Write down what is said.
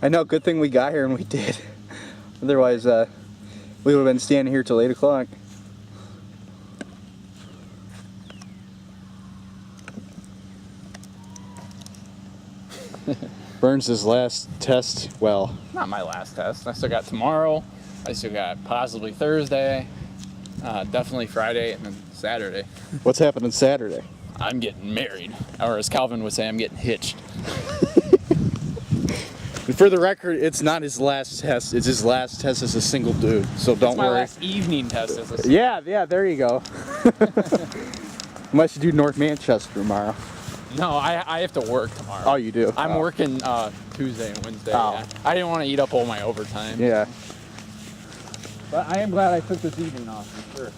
I know, good thing we got here and we did. Otherwise, we would have been standing here till 8 o'clock. Burns his last test well. Not my last test. I still got tomorrow. I still got possibly Thursday. Definitely Friday and then Saturday. What's happening Saturday? I'm getting married. Or as Calvin would say, I'm getting hitched. And for the record, it's not his last test. It's his last test as a single dude. So don't It's my worry. last evening test as a Yeah, there you go. Unless you do North Manchester tomorrow. No, I have to work tomorrow. Oh, you do? I'm Oh. working Tuesday and Wednesday. Oh. Yeah. I didn't want to eat up all my overtime. Yeah. But I am glad I took this evening off for sure.